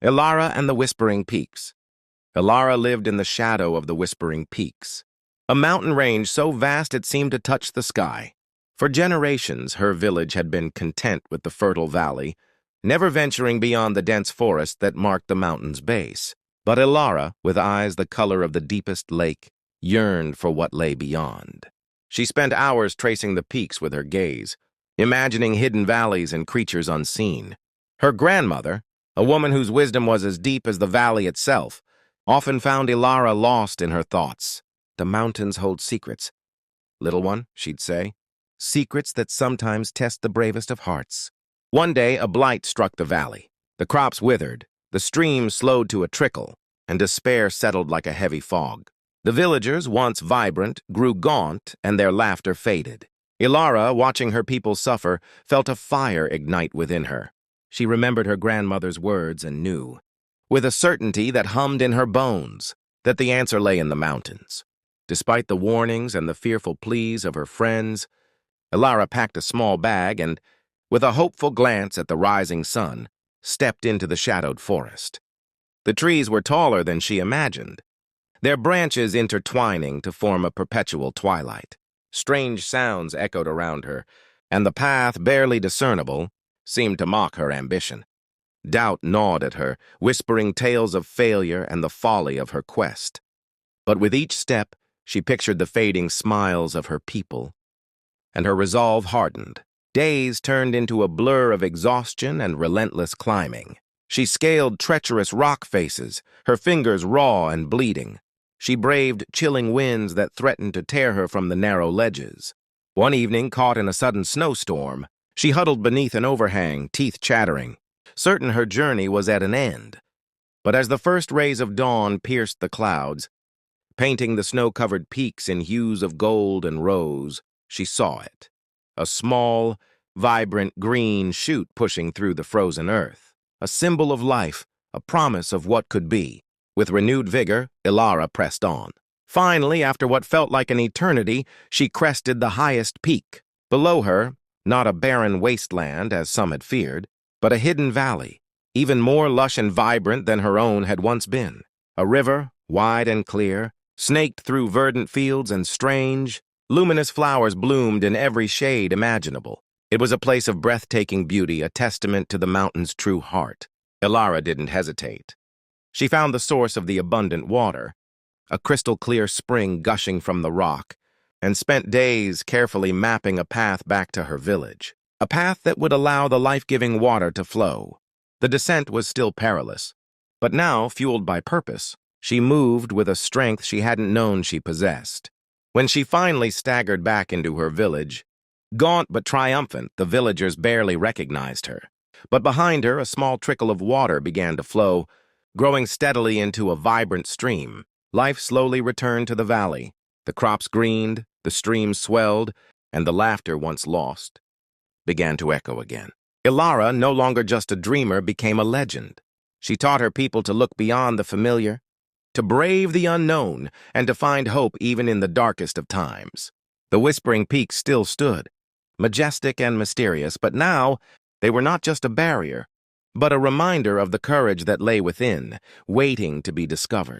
Elara and the Whispering Peaks. Elara lived in the shadow of the Whispering Peaks, a mountain range so vast it seemed to touch the sky. For generations, her village had been content with the fertile valley, never venturing beyond the dense forest that marked the mountain's base. But Elara, with eyes the color of the deepest lake, yearned for what lay beyond. She spent hours tracing the peaks with her gaze, imagining hidden valleys and creatures unseen. Her grandmother, a woman whose wisdom was as deep as the valley itself, often found Elara lost in her thoughts. "The mountains hold secrets, little one," she'd say. "Secrets that sometimes test the bravest of hearts." One day, a blight struck the valley. The crops withered, the stream slowed to a trickle, and despair settled like a heavy fog. The villagers, once vibrant, grew gaunt, and their laughter faded. Elara, watching her people suffer, felt a fire ignite within her. She remembered her grandmother's words and knew, with a certainty that hummed in her bones, that the answer lay in the mountains. Despite the warnings and the fearful pleas of her friends, Elara packed a small bag and, with a hopeful glance at the rising sun, stepped into the shadowed forest. The trees were taller than she imagined, their branches intertwining to form a perpetual twilight. Strange sounds echoed around her, and the path, barely discernible, seemed to mock her ambition. Doubt gnawed at her, whispering tales of failure and the folly of her quest. But with each step, she pictured the fading smiles of her people, and her resolve hardened. Days turned into a blur of exhaustion and relentless climbing. She scaled treacherous rock faces, her fingers raw and bleeding. She braved chilling winds that threatened to tear her from the narrow ledges. One evening, caught in a sudden snowstorm, she huddled beneath an overhang, teeth chattering, certain her journey was at an end. But as the first rays of dawn pierced the clouds, painting the snow-covered peaks in hues of gold and rose, she saw it. A small, vibrant green shoot pushing through the frozen earth. A symbol of life, a promise of what could be. With renewed vigor, Elara pressed on. Finally, after what felt like an eternity, she crested the highest peak. Below her, not a barren wasteland, as some had feared, but a hidden valley, even more lush and vibrant than her own had once been. A river, wide and clear, snaked through verdant fields, and strange, luminous flowers bloomed in every shade imaginable. It was a place of breathtaking beauty, a testament to the mountain's true heart. Elara didn't hesitate. She found the source of the abundant water, a crystal-clear spring gushing from the rock, and spent days carefully mapping a path back to her village, a path that would allow the life-giving water to flow. The descent was still perilous, but now, fueled by purpose, she moved with a strength she hadn't known she possessed. When she finally staggered back into her village, gaunt but triumphant, the villagers barely recognized her. But behind her, a small trickle of water began to flow, growing steadily into a vibrant stream. Life slowly returned to the valley. The crops greened, the stream swelled, and the laughter once lost began to echo again. Elara, no longer just a dreamer, became a legend. She taught her people to look beyond the familiar, to brave the unknown, and to find hope even in the darkest of times. The Whispering Peaks still stood, majestic and mysterious, but now they were not just a barrier, but a reminder of the courage that lay within, waiting to be discovered.